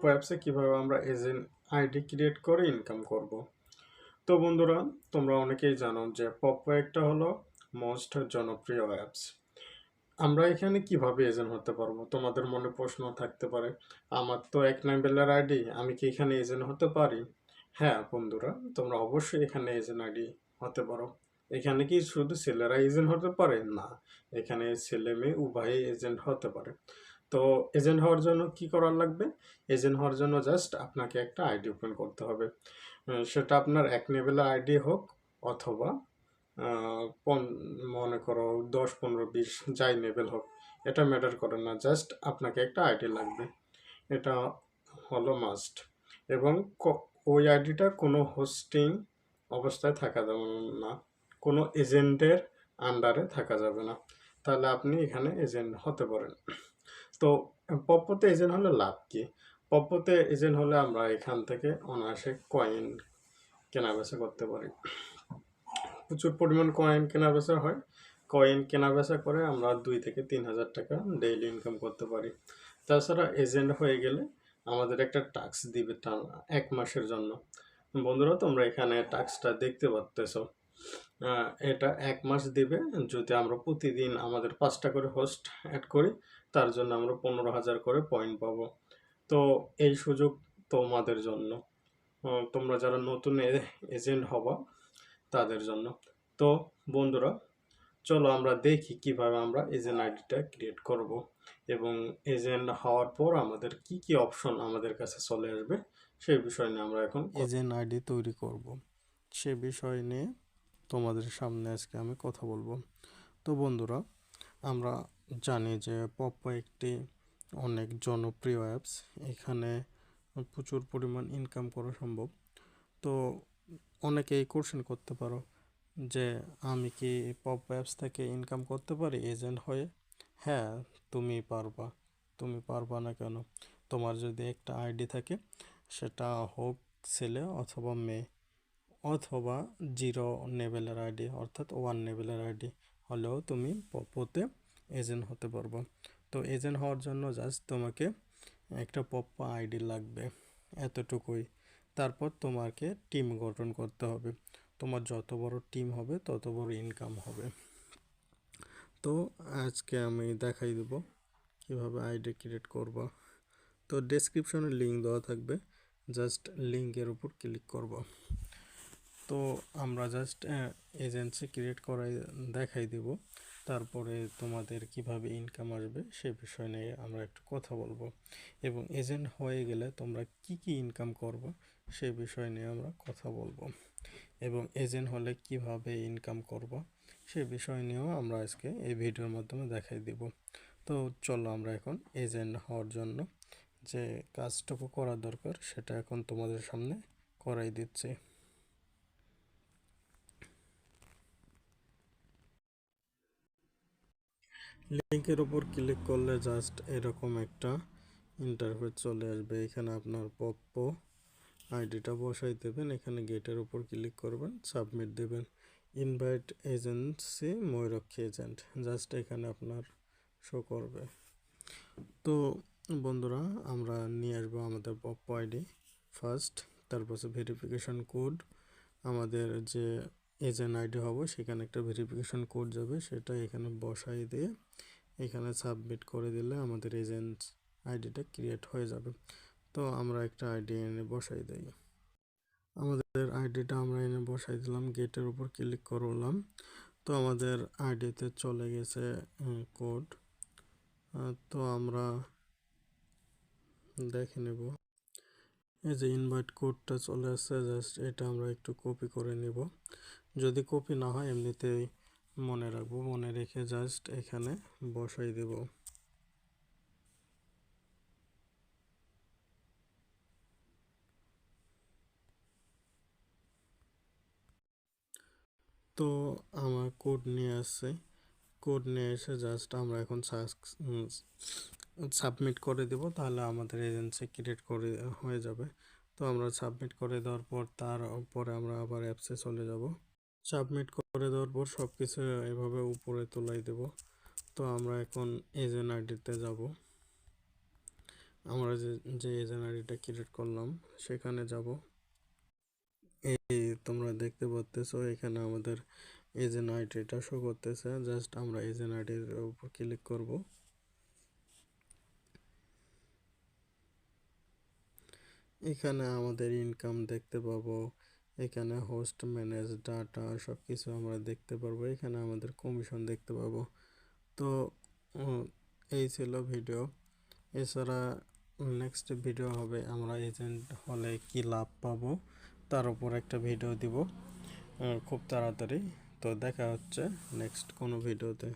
Poppo অ্যাপসে কীভাবে আমরা এজেন্ট আইডি ক্রিয়েট করে ইনকাম করব। তো বন্ধুরা, তোমরা অনেকেই জানো যে পপ্পো একটা হলো মোস্ট জনপ্রিয় অ্যাপস। আমরা এখানে কিভাবে এজেন্ট হতে পারবো? তোমাদের মনে প্রশ্ন থাকতে পারে, আমার তো এক লেভেলের আইডি, আমি কি এখানে এজেন্ট হতে পারি? হ্যাঁ বন্ধুরা, তোমরা অবশ্যই এখানে এজেন্ট আইডি হতে পারো। এখানে কি শুধু ছেলেরা এজেন্ট হতে পারে? না, এখানে ছেলে মেয়ে উভয়ই এজেন্ট হতে পারে। তো এজেন্ট হওয়ার জন্য কি করার লাগবে? এজেন্ট হওয়ার জন্য জাস্ট আপনাকে একটা আইডি ওপেন করতে হবে। সেটা আপনার এক লেভেলের আইডি হোক অথবা মনে করো 10, 15, 20 যাই লেভেল হোক, এটা ম্যাটার করে না, জাস্ট আপনাকে একটা আইডি লাগবে। এটা হলো মাস্ট। এবং ওই আইডিটা কোনো হোস্টিং অবস্থায় থাকা যাবে না, কোনো এজেন্টের আন্ডারে থাকা যাবে না, তাহলে আপনি এখানে এজেন্ট হতে পারেন। তো পপ্পোতে এজেন্ট হলে লাভ কি? পপ্পোতে এজেন্ট হলে আমরা এখান থেকে অনায়াসে কয়েন কেনাবেচা করতে পারি। প্রচুর পরিমাণ কয়েন কেনাবেচা হয়। কয়েন কেনাবেচা করে আমরা 2 থেকে 3 হাজার টাকা ডেইলি ইনকাম করতে পারি। তাছাড়া এজেন্ট হয়ে গেলে আমাদের একটা টাস্ক দিবে 1 মাসের জন্য। বন্ধুরা, তোমরা এখানে টাস্কটা দেখতে পাচ্ছ। এটা 1 মাস দিবে যদি আমরা প্রতিদিন আমাদের 5টা করে হোস্ট অ্যাড করি, তার জন্য আমরা 15,000 করে পয়েন্ট পাবো। তো এই সুযোগ তোমাদের জন্য, তোমরা যারা নতুন এজেন্ট হবা তাদের জন্য। তো বন্ধুরা, চলো আমরা দেখি কিভাবে আমরা এজেন্ট আইডিটা ক্রিয়েট করব এবং এজেন্ট হওয়ার পর আমাদের কি কি অপশন আমাদের কাছে চলে আসবে সেই বিষয় নিয়ে আমরা এখন এজেন্ট আইডি তৈরি করব, সে বিষয় নিয়ে তোমাদের সামনে আজকে আমি কথা বলবো। তো বন্ধুরা, আমরা জানি যে পপ্পো একটি অনেক জনপ্রিয় অ্যাপস। এখানে প্রচুর পরিমাণ ইনকাম করা সম্ভব। তো অনেকেই কোশ্চেন করতে পারো যে আমি কি পপ্পো অ্যাপস থেকে ইনকাম করতে পারি এজেন্ট হয়ে? হ্যাঁ, তুমি পারবা। তুমি পারবা না কেন? তোমার যদি একটা আইডি থাকে, সেটা হোক ছেলে অথবা মেয়ে, অথবা 0 লেভেলের আইডি অর্থাৎ 1 লেভেলের আইডি হলেও তুমি পপ্পোতে এজেন্ট হতে পারবো। তো এজেন্ট হওয়ার জন্য জাস্ট তোমাকে একটা পপ্পো আইডি লাগবে, এতটুকুই। তারপর তোমাকে টিম গঠন করতে হবে। তোমার যত বড় টিম হবে তত বড় ইনকাম হবে। তো আজকে আমি দেখাই দেবো কীভাবে আইডি ক্রিয়েট করবা। তো ডেসক্রিপশনে লিঙ্ক দেওয়া থাকবে, জাস্ট লিঙ্কের উপর ক্লিক করব। তো আমরা জাস্ট এজেন্সি ক্রিয়েট করাই দেখাই দেব। তারপরে তোমাদের কিভাবে ইনকাম আসবে সে বিষয় নিয়ে আমরা একটু কথা বলবো, এবং এজেন্ট হয়ে গেলে তোমরা কি কি ইনকাম করবে সে বিষয় নিয়ে আমরা কথা বলবো, এবং এজেন্ট হলে কিভাবে ইনকাম করব সে বিষয় নিয়েও আমরা আজকে এই ভিডিওর মাধ্যমে দেখাই দিব। তো চলো আমরা এখন এজেন্ট হওয়ার জন্য যে কাজটুকু করা দরকার সেটা এখন তোমাদের সামনে করাই দিচ্ছি। লিঙ্কের উপর ক্লিক করলে জাস্ট এরকম একটা ইন্টারফেস চলে আসবে। এখানে আপনার পপ্পো আইডিটা বসাই দেবেন, এখানে গেটের উপর ক্লিক করবেন, সাবমিট দেবেন। ইনভাইট এজেন্সি ময়ূরক্ষী এজেন্ট, জাস্ট এখানে আপনার শো করবে। তো বন্ধুরা, আমরা নিয়ে আসবো আমাদের পপ্পো আইডি ফার্স্ট, তারপর ভেরিফিকেশন কোড। আমাদের যে এজেন্ট আইডি হবে সেখানে একটা ভেরিফিকেশন কোড যাবে, সেটা এখানে বসাই দিয়ে এখানে সাবমিট করে দিলে আমাদের এজেন্ট আইডিটা ক্রিয়েট হয়ে যাবে। তো আমরা একটা আইডি এনে বসাই দিই। আমাদের আইডিটা আমরা এনে বসাই দিলাম, গেটের উপর ক্লিক করলাম। তো আমাদের আইডিতে চলে গেছে কোড। তো আমরা দেখে নেব, এই যে ইনভাইট কোডটা চলে আসছে, জাস্ট এটা আমরা একটু কপি করে নেব। যদি কপি না হয় এমনিতেই মনে রাখবো, মনে রেখে জাস্ট এখানে বসাই দেব। তো আমার কোড নিয়ে আসছে, কোড নিয়ে এসে জাস্ট আমরা এখন সাবমিট করে দেব, তাহলে আমাদের এজেন্সি ক্রিয়েট করে হয়ে যাবে। তো আমরা সাবমিট করে দেওয়ার পর তারপরে আমরা আবার অ্যাপসে চলে যাব। সাবমিট করে দেওয়ার পর সব কিছু এভাবে উপরে তোলাই দেব। তো আমরা এখন এজেন্ট আইডিতে যাব। আমরা যে এজেন্ট আইডিটা ক্রিয়েট করলাম সেখানে যাব। এই তোমরা দেখতে পাচ্তেছো এখানে আমাদের এজেন্ট আইডিটা শো করতেছে। জাস্ট আমরা এজেন্ট আইডির উপর ক্লিক করব। এখানে আমাদের ইনকাম দেখতে পাবো, এখানে হোস্ট ম্যানেজ ডাটা সব কিছু আমরা দেখতে পারবো, এখানে আমাদের কমিশন দেখতে পাবো। তো উম, এই ছিল ভিডিও। এছাড়া নেক্সট ভিডিও হবে আমরা এজেন্ট হলে কি লাভ পাবো তার উপর একটা ভিডিও দিব খুব তাড়াতাড়ি। তো দেখা হচ্ছে নেক্সট কোনো ভিডিওতে।